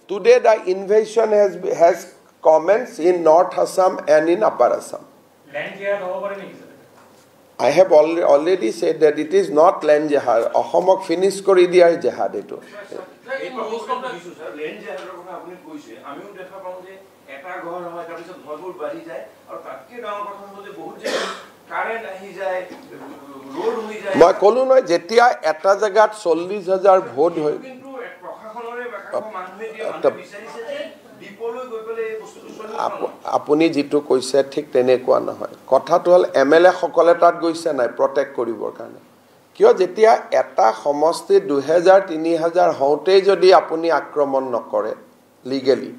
the invasion has commenced in North Assam and in Upper Assam. Land jihad hobo pare neki sir? I have already said that it is not land jihad. Ahomok finish kori diar jihad eto. Land jihad ro kotha apuni koise amiu dekha pau je eta ghor hoy tar pisot ghorpur bari jay aru tatke dangor kotha hoje bahut je current ahi jay road hoi jay moi kolu noy jetia eta jagat 40000 vote hoy kintu prokhakhonore bakako manhe die manhe bisarise je dipoloi goi pele bostu আপুনি যেটো কৈছে ঠিক তেনেকুৱা নহয় কথাটো হল MLA সকলে তাত গৈছে নাই প্ৰটেক্ট কৰিবৰ কাৰণে কিয় যেতিয়া এটা সমষ্টি 2000 3000 হওঁতে যদি আপুনি আক্ৰমণ নকৰে লিগেলি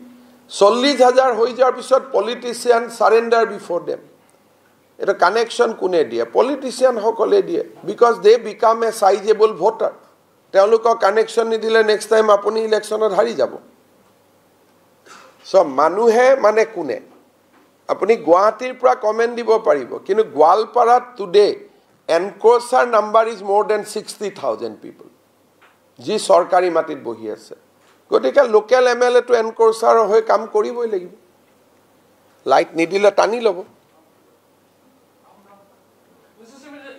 40000 হৈ যোৱাৰ পিছত পলিটিচিয়ান সাৰেন্ডাৰ বিফৰ দেম এটা কানেকশন কোনে দিয়ে পলিটিচিয়ান সকলে দিয়ে because they become a sizeable voter তেওঁলোকৰ কানেকশন নিদিলে নেক্সট টাইম আপুনি ইলেকশনত হাৰি যাব So manuhe mane kune. Apuni Guwahatir pra comment dibo paribo. Kinu Gwalpara today encroacher number is more than 60,000 people. Ji sarkari matit bohi ase. Gotike local MLA to encroacher hoy kam koriboi lagibo. Light nidile tani lobo.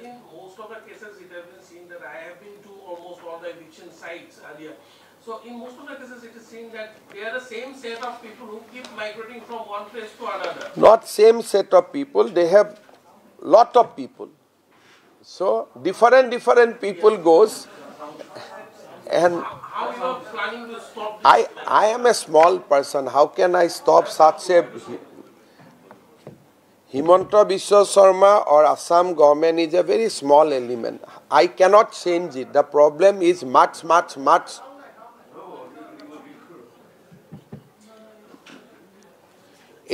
In most of the cases it has been seen that I have been to almost all the eviction sites earlier. So in most of the cases it is seen that they are the same set of people who keep migrating from one place to another. Not same set of people, they have lot of people. So different people goes and How you are planning to stop this? I am a small person. How can I stop such a Himanta Biswa Sarma or Assam government is a very small element. I cannot change it. The problem is much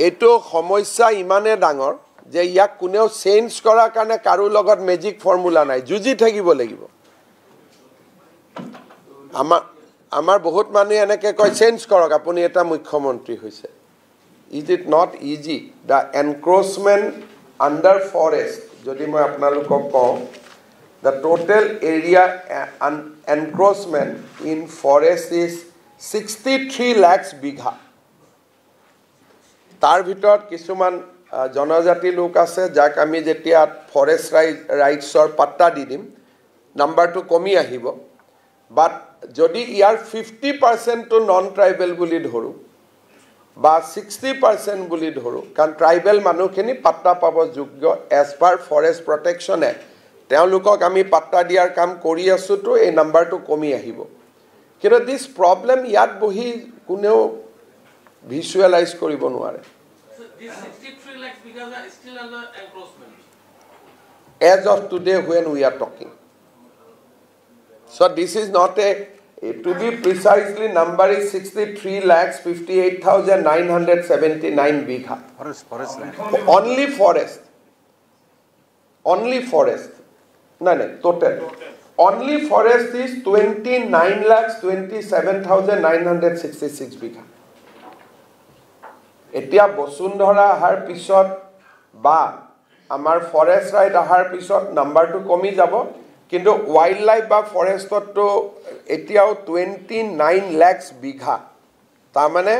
এটো সমস্যা ইমানে ডাঙৰ যে ইয়াক কোনেও change কৰাৰ কাৰণে কাৰো লগত মেজিক ফৰ্মুলা নাই জুজি থাকিব লাগিব আমাৰ বহুত মানুহে এনেকে কয় চেঞ্জ কৰক আপুনি এটা মুখ্যমন্ত্ৰী হৈছে is it not easy the encroachment under forest যদি মই আপোনালোকক কওঁ the total area encroachment in forest is 63 lakhs bigha তাৰ ভিতৰত কিছুমান জনজাতি লোক আছে যাক আমি যেতিয়া ফৰেষ্ট ৰাইটছৰ পাত্তা দি দিম নাম্বাৰটো কমি আহিব বাট যদি ইয়াৰ 50% টু নন ট্ৰাইবেল বুলি ধৰো বা 60% বুলি ধৰো কাৰণ ট্ৰাইবেল মানুহখিনি পাত্তা পাব যোগ্য as per forest protection act তেওঁলোকক আমি পাত্তা দিয়াৰ কাম কৰি আছো তো এই নাম্বাৰটো কমি আহিব কিন্তু দিস প্ৰবলেম ইয়াত বহি কোনেও visualize koribo nuare. So these 63 lakhs because are still under encroachment. As of today when we are talking. So this is not to be precisely number is 63 lakhs 58,979 bigha. Forest land. Only forest. No, total. Only forest is 29 lakhs 27,966 bigha. এতিয়া বসুন্ধৰা আহাৰ পিছত বা আমাৰ forest right আহাৰ পিছত নাম্বাৰটো কমি যাব কিন্তু ওয়াইল্ড লাইফ বা ফৰেষ্টটো এতিয়াও 29 lakhs বিঘা তাৰ মানে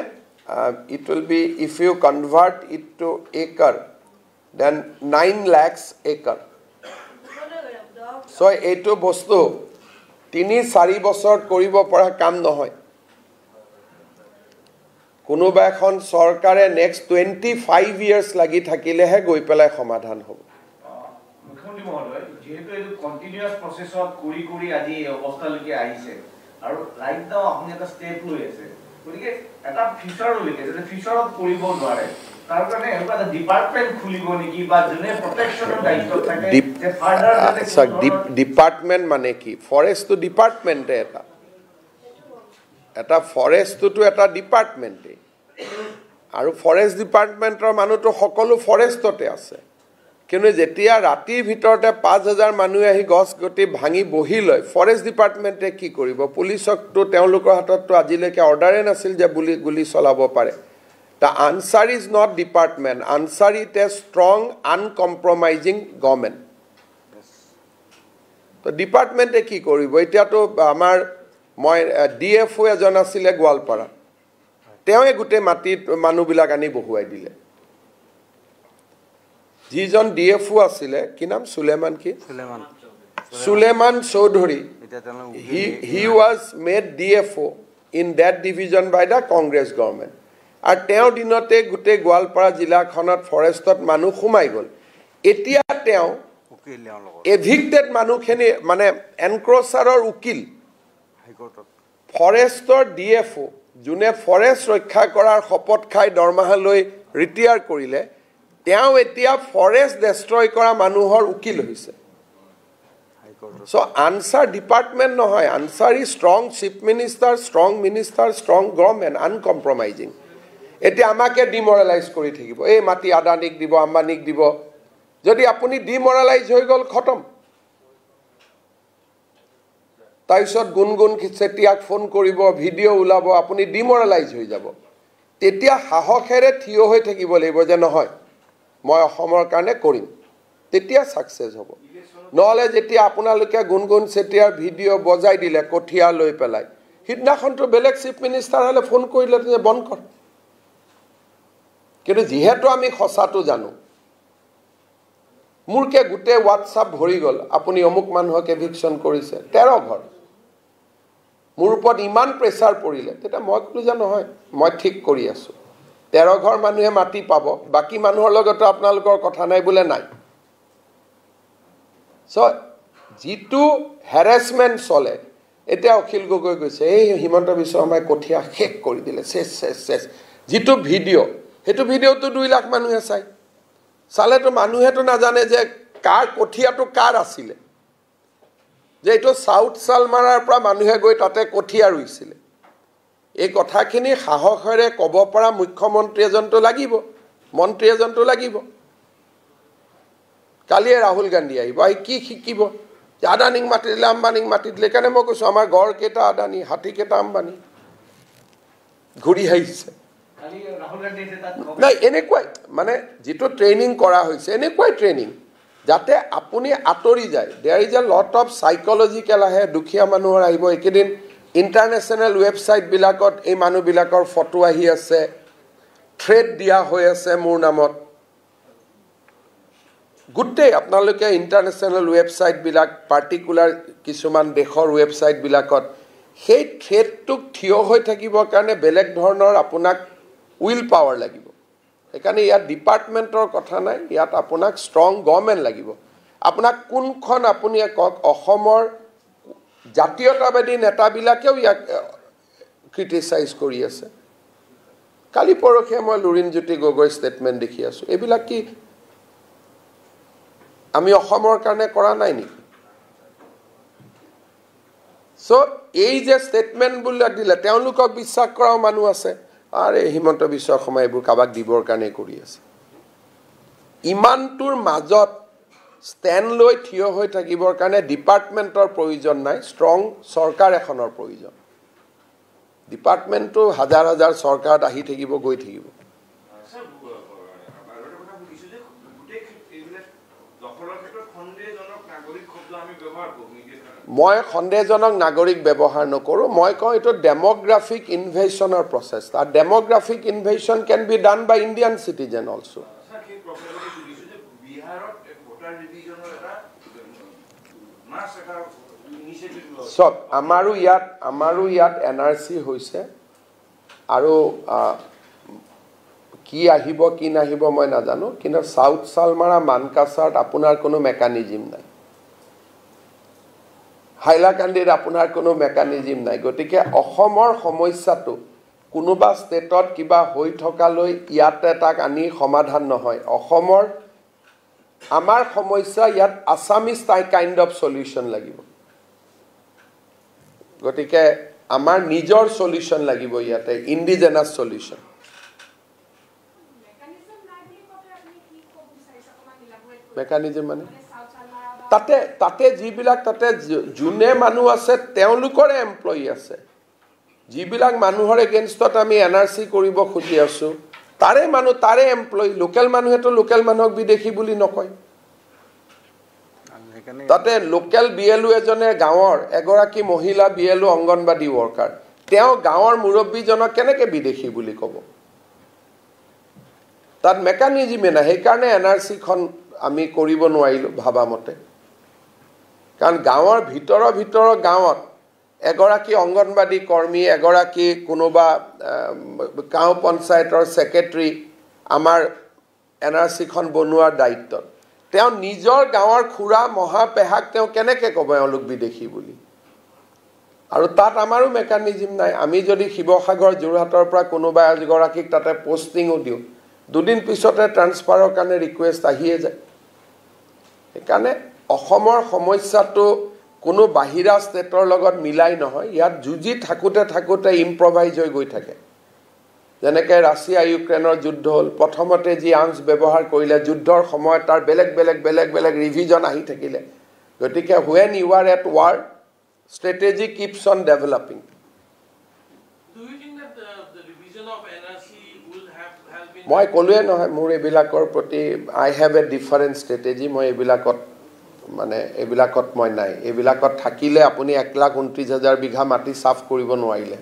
it will be if you convert it to acre then 9 lakhs acre so এইটো বস্তু 3-4 বছৰ কৰিব পৰা কাম নহয় কোনোবা এখন সরকারে নেক্সট 25 ইয়ার্স লাগি থাকিলেহে গৈ পেলাই সমাধান হ'ব মুখ্যমন্ত্রী মহোদয় যেহেতু এই কন্টিনিউয়াস প্রসেসত কৰি আজি এই অৱস্থালৈকে আহিছে আৰু ৰাইট নাও আপুনি এটা ষ্টেপ লৈ আছে গতিকে এটা ফিচাৰলৈকে যে ফিচাৰত কৰিব নোৱাৰে তাৰ কাৰণে এটা ডিপাৰ্টমেন্ট খুলিব নেকি বা জনে প্ৰটেকচনৰ দায়িত্ব থাকে যে ফাৰ্ডাৰ ডিপাৰ্টমেন্ট মানে কি ফৰেষ্ট তো ডিপাৰ্টমেন্টে এটা ফৰেষ্ট তো এটা ডিপাৰ্টমেন্টে আৰু ফৰেষ্ট ডিপাৰ্টমেন্টৰ মানুহটো সকলো ফৰেষ্টতে আছে কিন্তু যেতিয়া ৰাতিৰ ভিতৰতে 5000 মানুহ আহি গছ গটি ভাঙি বহি লয় ফৰেষ্ট ডিপাৰ্টমেন্টে কি কৰিব পুলিচক তো তেওঁলোকৰ হাতত তো আজিলৈকে অৰ্ডাৰে নাছিল যে গুলি চলাব পাৰে The answer is not department. Answer is a strong, uncompromising government. So department e ki koribo. Etia to amar মই DFO এজন আছিলে গোৱালপাৰা তেওঁৱে গোটেই মাটিত মানুহবিলাক আনি বহুৱাই দিলে যিজন DFO আছিলে কি নাম Suleiman Chaudhary he was made DFO in that division by the Congress government আৰু তেওঁ দিনতে গোটেই গোৱালপাৰা জিলাখনত ফৰেষ্টত মানুহ সোমাই গ'ল এতিয়া তেওঁ এভিক্টেড মানুহখিনি মানে এনক্ৰোচাৰৰ উকিল ফৰেষ্টৰ DFO যোনে ফৰেষ্ট ৰক্ষা কৰাৰ শপত খাই দৰমহা লৈ ৰিটায়াৰ কৰিলে তেওঁ এতিয়া ফৰেষ্ট ডেষ্ট্ৰয় কৰা মানুহৰ উকিল হৈছে So answer department no hoy answer is strong chief minister strong government uncompromising ete amake demoralize kori thakibo ei mati adanik dibo ambanik dibo jodi apuni demoralize hoy gol khatam taisot gungun setiak phone koribo video ulabo apuni demoralize hoy jabo tetia hahokhere thiyo hoy thakibo lebo je no hoy moi ahomor karone korim tetia success hobo নহলে যেতিয়া আপোনালোকে গুনগুন সেটিয়াৰ video বজাই দিলে কঠিয়া লৈ পেলাই হিদনাখনটো বেলেগ চিফ মিনিষ্টাৰ হলে ফোন কৰিলে যে বন্ধ কৰ কিন্তু যেহেতু আমি খসাটো জানো মুৰকে গুটে WhatsApp ভৰি গল আপুনি অমুক মানুহক এভিকশন কৰিছে 13 ঘৰ মোৰ ওপৰত ইমান প্ৰেছাৰ পৰিলে তেটা মই কলো যে নহয় মই ঠিক কৰি আছো 13 ঘৰ মানুহে মাটি পাব বাকি মানুহৰ লগত আপোনালোকৰ কথা নাই বলে নাই So, jitu harassment sole, ete Akhil Gogoi goise, ei Himanta Biswa Sarmaye kothia hek kori dile, ses. Jitu video, hetu video to 2 lakh manuhe sai. Sale to manuhe to najane je kar kothia to kar asile. Je eto South Salmarar pra manuhe goi tate kothia ruisile. Ei kothakhini sahokhere kobo para mukhyamantri ejon to lagibo, mantri ejon to lagibo. কালিয়ে রাহুল গান্ধী আইব আই কি শিকিব আদানিক মাটি দিলে আম্বানিক মাটি দিলে কেনে মই কৈছো আমাৰ গড় কেটা আদানি হাতী কেটা আম্বানি ঘুৰি আহিছে কালি ৰাহুল গান্ধী তাত নাই এনেকুৱাই মানে যেটো ট্ৰেইনিং কৰা হৈছে এনেকুৱাই ট্ৰেইনিং যাতে আপুনি আতৰি যায় there is a lot of psychological আহে দুখিয়া মানুহৰ আহিব একেদিন ইন্টাৰনেশ্যনেল ৱেবসাইট বিলাকত এই মানুহ বিলাকৰ ফটো আহি আছে থ্ৰেড দিয়া হৈ আছে মোৰ নামত Good day, আপোনালোকে ইন্টাৰনেশ্যনেল ৱেবসাইট বিলাক পাৰ্টিকুলাৰ কিছুমান দেশৰ ৱেবসাইট বিলাকত সেই থ্ৰেডটোক থিয় হৈ থাকিবৰ কাৰণে বেলেগ ধৰণৰ আপোনাক উইল পাৱাৰ লাগিব একাৰণে ইয়াত ডিপাৰ্টমেন্টৰ কথা নাই ইয়াত আপোনাক ষ্ট্ৰং গভৰ্নমেন্ট লাগিব আপোনাক কোনখন আপুনি কক অসমৰ জাতীয়তাবাদী নেতাবিলাকেও ইয়াক ক্ৰিটিসাইজ কৰি আছে কালি পৰখে মই লুৰিনজ্যোতি গগৈ ষ্টেটমেন্ট দেখি আছো এবিলাক কি আমি অসমৰ কাৰণে কৰা নাই নি সো এই যে স্টেটমেন্ট বুলা দিলে তেওঁলোকক বিশ্বাস কৰা মানুহ আছে আৰে হিমন্ত বিশ্ব শৰ্মা এবোৰ কাবাক দিবৰ কাৰণে কৰি আছে ইমানটোৰ মাজত ষ্টেণ্ড লৈ থিয় হৈ থাকিবৰ কাৰণে ডিপাৰ্টমেন্টৰ প্ৰয়োজন নাই ষ্ট্ৰং সৰকাৰ এখনৰ প্ৰয়োজন ডিপাৰ্টমেন্টটো হাজাৰ হাজাৰ সৰকাৰত আহি থাকিব গৈ থাকিব মই খন্দেজনক নাগৰিক ব্যৱহাৰ নকৰো মই কওঁ এটো ডেমোগ্ৰাফিক ইনভেশনৰ প্ৰসেস আৰ demographic invasion can be done by Indian citizen also সব আমাৰো ইয়াত এনআৰসি হৈছে আৰু কি আহিব কি নাহিব মই নাজানো কিন্তু সাউথ সালমাৰা মানকাছাৰত আপোনাৰ কোনো মেকানিজম নাই হাইলাকান্দিৰ আপোনাৰ কোনো মেকানিজম নাই গতিকে অসমৰ সমস্যাটো কোনোবা ষ্টেটত কিবা হৈ থকালৈ ইয়াতে তাক আনি সমাধান নহয় অসমৰ আমাৰ সমস্যা ইয়াত আসামিজ কাইন্ড অফ সলিউশন লাগিব গতিকে আমাৰ নিজৰ সলিউশন লাগিব ইয়াতে ইন্ডিজেনাস সলিউশন মেকানিজম মানে তাতে যিবিলাক তাতে জুনে মানুহ আছে তেওঁলোকৰ এমপ্লয়ি আছে যিবিলাক মানুহৰ এগেইনষ্টত আমি এনআৰসি কৰিব খুজি আছো তাৰে এমপ্লয়ি লোকেল মানুহেটো লোকেল মানুহক বিদেশী বুলি নকয় তাতে লোকেল BLO এজনে গাঁৱৰ এগৰাকী মহিলা BLO অংগনবাদী ৱৰ্কাৰ তেওঁ গাঁৱৰ মুৰব্বীজনক কেনেকৈ বিদেশী বুলি ক'ব তাত মেকানিজমে নাই সেইকাৰণে NRC খন আমি কৰিব নোৱাৰিলো ভাবা মতে কাৰণ গাঁৱৰ ভিতৰৰ গাঁৱত এগৰাকী অংগনবাদী কৰ্মী এগৰাকী কোনোবা গাঁও পঞ্চায়তৰ সেক্ৰেটাৰী আমাৰ NRC খন বনোৱাৰ দায়িত্ব তেওঁ নিজৰ গাঁৱৰ খুৰা মহাপেহাক তেওঁ কেনেকৈ ক'ব এওঁলোক বিদেশী বুলি আৰু তাত আমাৰো মেকানিজম নাই আমি যদি শিৱসাগৰ যোৰহাটৰ পৰা কোনোবা এগৰাকীক তাতে পোষ্টিংও দিওঁ দুদিন পিছতে ট্ৰান্সফাৰৰ কাৰণে ৰিকুৱেষ্ট আহিয়ে যায় সেইকাৰণে অসমৰ সমস্যাটো কোনো বাহিৰা ষ্টেটৰ লগত মিলাই নহয় ইয়াত যুঁজি থাকোতে ইম্প্ৰভাইজ হৈ গৈ থাকে যেনেকৈ ৰাছিয়া ইউক্ৰেইনৰ যুদ্ধ হ'ল প্ৰথমতে যি আৰ্মছ ব্যৱহাৰ কৰিলে যুদ্ধৰ সময়ত তাৰ বেলেগ ৰিভিজন আহি থাকিলে গতিকে when you are at war strategy keeps on developing Do you think that the revision of NRC will have been মই ক'লোৱে নহয় মোৰ এইবিলাকৰ প্ৰতি I have a different strategy মই এইবিলাকত মানে এইবিলাকত মই নাই এইবিলাকত থাকিলে আপুনি 1,29,000 বিঘা মাটি সাফ কৰিব নোৱাৰিলে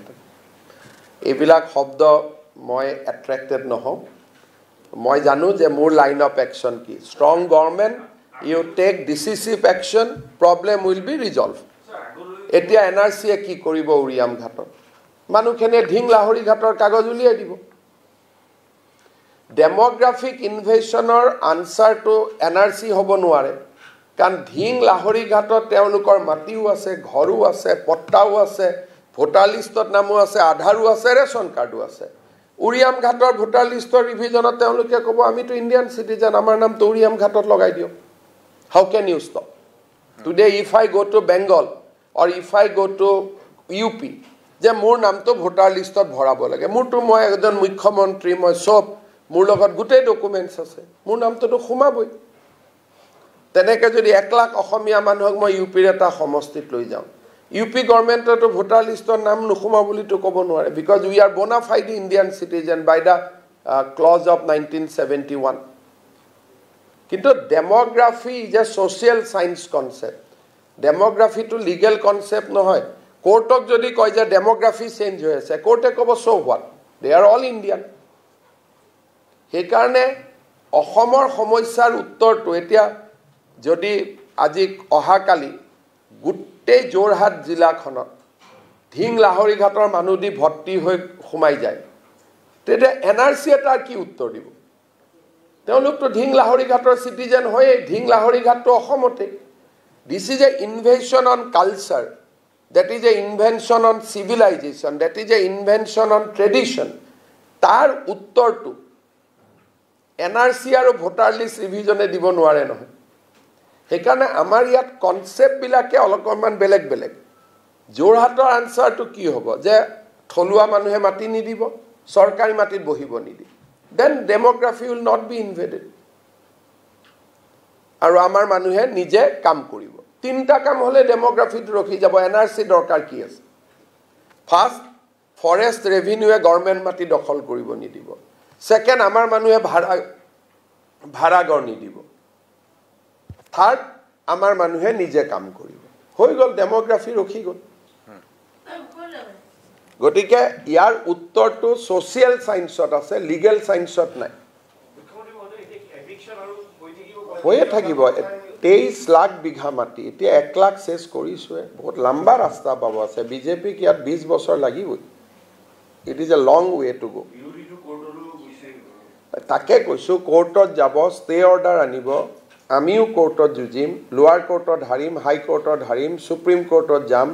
এইবিলাক শব্দ মই এট্ৰেক্টেড নহওঁ মই জানো যে মোৰ লাইন অফ একশন কি strong government you take decisive action problem will be resolve এতিয়া NRC এ কি কৰিব উৰিয়াম ঘাটত মানুহখনে ঢিং লাহৰি ঘাটৰ কাগজ উলিয়াই দিব ডেমোগ্ৰাফিক ইনভেশনৰ আনসাৰটো NRC হ'ব নোৱাৰে কাৰণ ঢিং লাহৰি ঘাটত তেওঁলোকৰ মাটিও আছে ঘৰো আছে পট্টাও আছে ভোটাৰ লিষ্টত নামো আছে আধাৰো আছে ৰেশন কাৰ্ডো আছে উৰিয়াম ঘাটৰ ভোটাৰ লিষ্টৰ ৰিভিজনত তেওঁলোকে ক'ব আমিতো ইণ্ডিয়ান সিটিজেন আমাৰ নামটো উৰিয়াম ঘাটত লগাই দিও how can you stop today if I go to Bengal or if I go to UP যে মোৰ নামটো ভোটাৰ লিষ্টত ভৰাব লাগে মোৰটো মই এজন মুখ্যমন্ত্ৰী মই সব মোৰ লগত গোটেই ডকুমেন্টছ আছে মোৰ নামটো সোমাবই তেনেকৈ যদি 1 লাখ অসমীয়া মানুহক মই UPৰ এটা সমষ্টিত লৈ যাওঁ UP গভৰ্নমেন্টটো ভোটাৰ লিষ্টৰ নাম নুখুমা বুলি তো ক'ব নোৱাৰে because we are bona fide Indian citizen by the clause of 1971 কিন্তু demography is a social science concept demography তো লিগ্যাল কনসেপ্ট নহয় কোৰ্টক যদি কয় যে ডেমোগ্ৰাফি চেঞ্জ হৈ আছে কোৰ্টে ক'ব so what they are all Indian সেইকাৰণে অসমৰ সমস্যাৰ উত্তৰটো এতিয়া যদি আজি অহাকালি গোটেই যোৰহাট জিলাখনত ঢিং লাহৰি ঘাটৰ মানুহ দি ভৰ্তি হৈ সোমাই যায় তেতিয়া NRC তাৰ কি উত্তৰ দিব তেওঁলোকটো ঢিং লাহৰি ঘাটৰ সিটিজেন হয় ঢিং লাহৰি ঘাটটো অসমতে this is a invention on culture that is a invention on civilization that is a invention on tradition তাৰ উত্তৰটো NRC আৰু ভোটাৰ লিষ্ট ৰিভিজনে দিব নোৱাৰে নহয় সেইকাৰণে আমাৰ ইয়াত কনসেপ্ট বিলাকে অলপমান বেলেগ যোৰহাটৰ আনসাৰটো কি হ'ব যে থলুৱা মানুহে মাটি নিদিব সৰকাৰি মাটিত বহিব নিদি then demography will not be invaded আৰু আমাৰ মানুহে নিজে কাম কৰিব তিনটা কাম হলে ডেমোগ্ৰাফিটো ৰখি যাব NRC দৰকাৰ কি আছে ফাৰ্স্ট ফৰেষ্ট ৰেভিনিউয়ে গভৰ্নমেন্ট মাটি দখল কৰিব নিদিব সেকেন্ড আমাৰ মানুহে ভাড়া গৰ নিদিব থাৰ্ড আমাৰ মানুহে নিজে কাম কৰিব হৈ গল ডেমোগ্ৰাফি ৰখি গল গতিকে ইয়াৰ উত্তৰটো সোশ্যাল সায়েন্সত আছে লিগ্যাল সায়েন্সত নাই হৈয়ে থাকিব 23 লাখ বিঘা মাটি এতিয়া 1 লাখ শেষ কৰিছোৱে বহুত লম্বা ৰাস্তা পাব আছে বিজেপি কি ইয়াত 20 বছৰ লাগিব it is a long way to go তাকে কৈছো কোৰ্টত যাব ষ্টে অৰ্ডাৰ আনিব আমিও কোৰ্টত যুজিম লোৱাৰ কোৰ্টত হাৰিম হাই কোৰ্টত হাৰিম সুপ্ৰিম কোৰ্টত যাম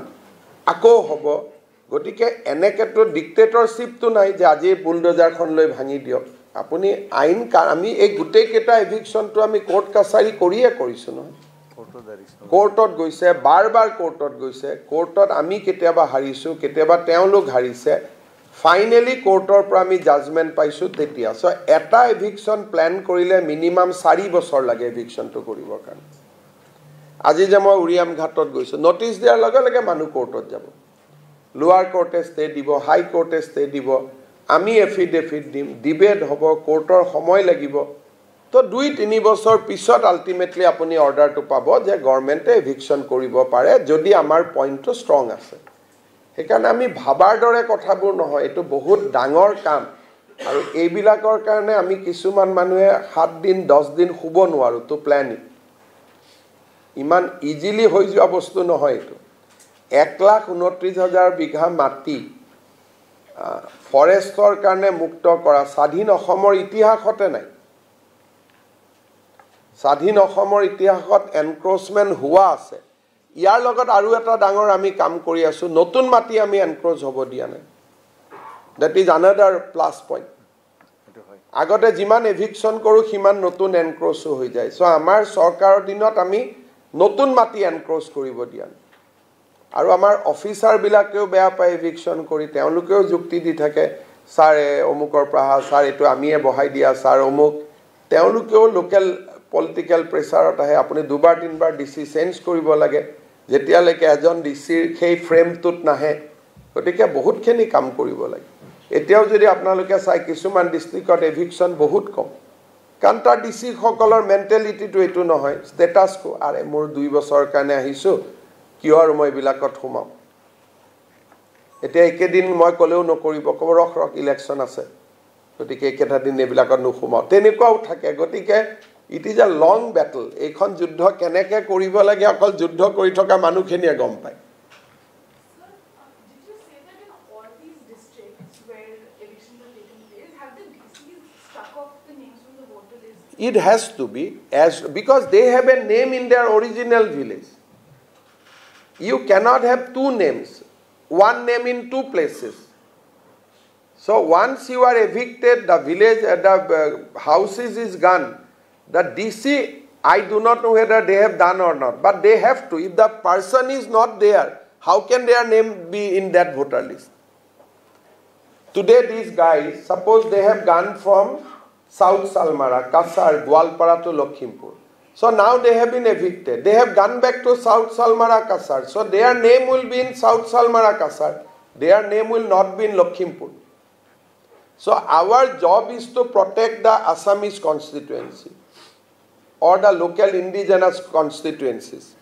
আকৌ হ'ব গতিকে এনেকেতো ডিক্টেটৰশিপটো নাই যে আজি বুলডোজাৰখন লৈ ভাঙি দিয়ক আপুনি আইন আমি এই গুটেই কেটা এভিকশনটো আমি কোৰ্ট কাছাৰী কৰিছো নহয় কোৰ্টত গৈছে বাৰ কোৰ্টত গৈছে কোৰ্টত আমি কেতিয়াবা হাৰিছো কেতিয়াবা তেওঁলোক হাৰিছে ফাইনালি কোৰ্টৰ পৰা আমি জাজমেন্ট পাইছো তেতিয়া সো এটা এভিকশন প্ল্যান কৰিলে মিনিমাম 4 বছৰ লাগে এভিকশনটো কৰিবৰ কাৰণে আজি যে মই উৰিয়াম ঘাটত গৈছো নোটিস দিয়াৰ লগে মানুহ কোৰ্টত যাব লোৱাৰ কোৰ্টে ষ্টে দিব হাই কোৰ্টে ষ্টে দিব আমি এফিডেভিট দিম ডিবেট হ'ব কোৰ্টৰ সময় লাগিব তো 2-3 বছৰ পিছত আল্টিমেটলি আপুনি অৰ্ডাৰটো পাব যে গভৰ্নমেণ্টে এভিকশ্যন কৰিব পাৰে যদি আমাৰ পইণ্টটো ষ্ট্ৰং আছে সেইকাৰণে আমি ভাবাৰ দৰে কথাবোৰ নহয় এটো বহুত ডাঙৰ কাম আৰু এইবিলাকৰ কাৰণে আমি কিছুমান মানুহে 7 দিন 10 দিন শুব নোৱাৰো তো প্ল্যানিং ইমান ইজিলি হৈ যোৱা বস্তু নহয় এটো 1,29,000 বিঘা মাটি ফৰেষ্টৰ কাৰণে মুক্ত কৰা স্বাধীন অসমৰ ইতিহাসতে নাই স্বাধীন অসমৰ ইতিহাসত এনক্ৰোচমেন্ট হোৱা আছে ইয়াৰ লগত আৰু এটা ডাঙৰ আমি কাম কৰি আছো নতুন মাটি আমি এনক্ৰোচ হ'ব দিয়া নাই that is another plus point আগতে যিমান এভিকশ্যন কৰো সিমান নতুন এনক্ৰোচ হৈ যায় সো আমাৰ চৰকাৰৰ দিনত আমি নতুন মাটি এনক্ৰোচ কৰিব দিয়া আৰু আমাৰ অফিচাৰ বিলাকেও বেয়া পায় এভিকশ্যন কৰি তেওঁলোকেও যুক্তি দি থাকে স্যাৰ অমুকৰ প্ৰাহা স্যাৰ এটো আমিয়ে বহাই দিয়া স্যাৰ অমুক তেওঁলোকেও লোকেল পলিটিক্যাল প্ৰেছাৰত আহে আপুনি দুবাৰ তিনবাৰ ডিসি চেঞ্জ কৰিব লাগে যেতিয়ালৈকে এজন ডিসিৰ সেই ফ্ৰেমটোত নাহে গতিকে বহুতখিনি কাম কৰিব লাগে এতিয়াও যদি আপোনালোকে চাই কিছুমান ডিস্ট্ৰিক্টত এভিকশ্যন বহুত কম কাৰণ তাৰ ডিসি সকলৰ মেন্টালিটিটো এটো নহয় ষ্টেটাস কো আৰে মোৰ 2 বছৰৰ কাৰণে আহিছো কিয় আৰু মই বিলাকত সোমাম এতিয়া একেদিন মই কলেও নকৰিব কব ৰখ ইলেকশ্যন আছে গতিকে একেটা দিন এবিলাকত নুসুমাও তেনেকুৱাও থাকে গতিকে It is a long battle. এখন যুদ্ধ কেনেকে কৰিব লাগে অকল যুদ্ধ কৰি থকা মানুহখিনিয়ে গম পায় Sir, did you say that in all these districts where elections are taking place, have the DCs struck off the names from the voter list? It has to be as because they have a name in their original village. You cannot have 2 names, one name in 2 places. So once you are evicted, the village, the houses is gone. The DC, I do not know whether they have done or not, but they have to. If the person is not there, how can their name be in that voter list? Today these guys, suppose they have gone from South Salmara, Kasar, Gwalpara to Lakhimpur. So now they have been evicted. They have gone back to South Salmara, Kasar. So their name will be in South Salmara, Kasar. Their name will not be in Lakhimpur. So our job is to protect the Assamese constituency or the local indigenous constituencies. So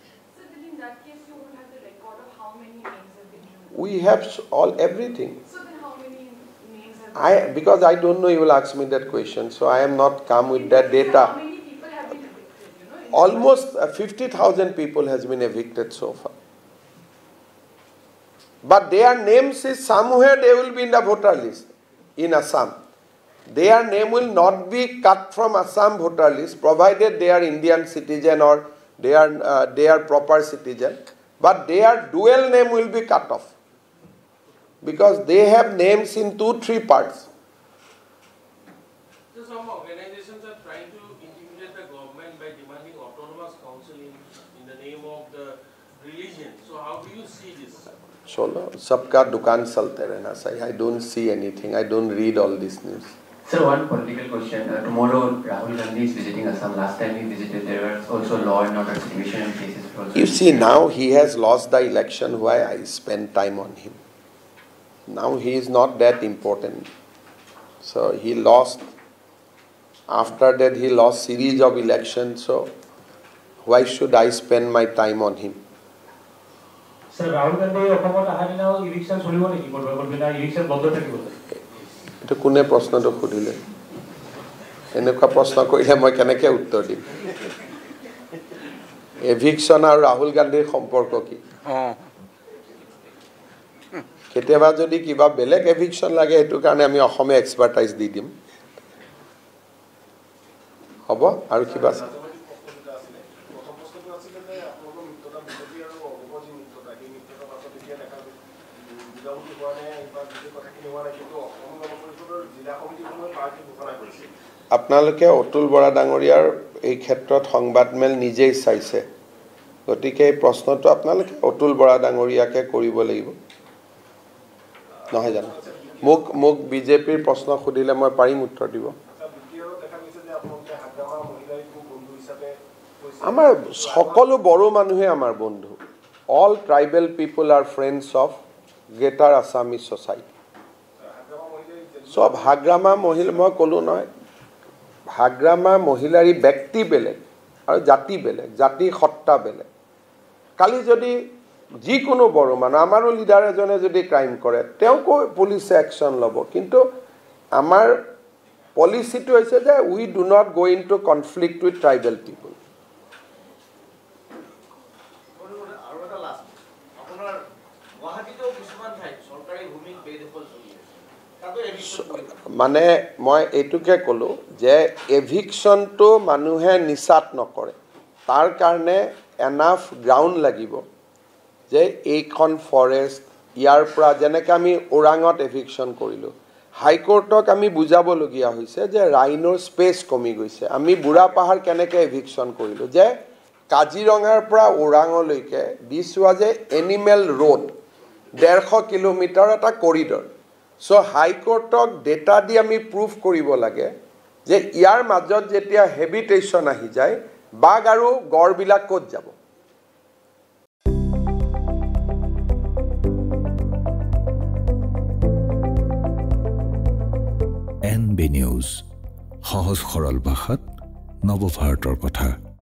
then in that case you won't have the record of how many names have been removed? We have everything. So then how many names have been Because I don't know you will ask me that question, so I am not come with that So data. how many people have been evicted, Almost 50,000 people has been evicted so far. But their names is somewhere they will be in the voter list in Assam. Their name will not be cut from Assam voter list provided they are Indian citizen or they are proper citizen. But their dual name will be cut off because they have names in 2-3 parts. So some organizations are trying to intimidate the government by demanding autonomous council in the name of the religion. So how do you see this? Cholo, sabka dukan chalte rehna sahi. I don't see anything. I don't read all this news. Sir, one political question. Tomorrow, Rahul Gandhi is visiting Assam. Last time he visited, there was also law and order situation and cases. You see, now he has lost the election. Why I spend time on him? Now he is not that important. So he lost. After that, he lost series of elections. So why should I spend my time on him? Sir, Rahul Gandhi, অসমত আহা দিনাও election চলিব নেকি? বলবে না election বন্ধ থাকিব। এটা কোনে প্ৰশ্নটো খুদিলে এনেকুৱা প্ৰশ্ন কৰিলে মই কেনেকৈ উত্তৰ দিম এভিকশ্যন আৰু ৰাহুল গান্ধীৰ সম্পৰ্ক কি কেতিয়াবা যদি কিবা বেলেগ এভিকশ্যন লাগে এটো কাৰণে আমি অসমে এক্সপাৰ্টাইজ দি দিম হ'ব আৰু কিবা আপোনালোকে অতুল বৰা ডাঙৰীয়াৰ এই ক্ষেত্ৰত সংবাদমেল নিজেই চাইছে গতিকে এই প্ৰশ্নটো আপোনালোকে অতুল বৰা ডাঙৰীয়াকে কৰিব লাগিব নহয় জানো মোক বিজেপিৰ প্ৰশ্ন খুদিলে মই পাৰিম উত্তৰ দিব আমাৰ সকলো বড়ো মানুহে আমাৰ বন্ধু all tribal people are friends of greater Assamese society. So Hagrama Mohil মই কলো নহয় হাগ্ৰামা মহিলাৰী ব্যক্তি বেলেগ আৰু জাতি বেলেগ, জাতি সত্তা বেলেগ। কালি যদি যিকোনো বড়ো মানুহ, আমাৰো লিডাৰ এজনে যদি ক্ৰাইম কৰে তেওঁকো পুলিচে একশ্যন ল'ব, কিন্তু আমাৰ পলিচিটো হৈছে যে we do not go into conflict with tribal people. মানে মই এইটোকে ক'লোঁ যে এভিকশ্যনটো মানুহে নিচাত নকৰে, তাৰ কাৰণে এনাফ গ্ৰাউণ্ড লাগিব যে এইখন ফৰেষ্ট, ইয়াৰ পৰা যেনেকৈ আমি ওৰাঙত এভিকশ্যন কৰিলোঁ, হাইকোৰ্টক আমি বুজাবলগীয়া হৈছে যে ৰাইনৰ স্পেচ কমি গৈছে। আমি বুঢ়া পাহাৰ কেনেকৈ এভিকশ্যন কৰিলোঁ যে কাজিৰঙাৰ পৰা ওৰাঙলৈকে this was a animal road, 150 kilometre এটা কৰিডৰ। চ' হাইকোৰ্টক ডেটা দি আমি প্ৰুভ কৰিব লাগে যে ইয়াৰ মাজত যেতিয়া হেবিটেশ্যন আহি যায়, বাঘ আৰু গড়বিলাক ক'ত যাব। NB নিউজ, সহজ সৰল ভাষাত নৱভাৰতৰ কথা।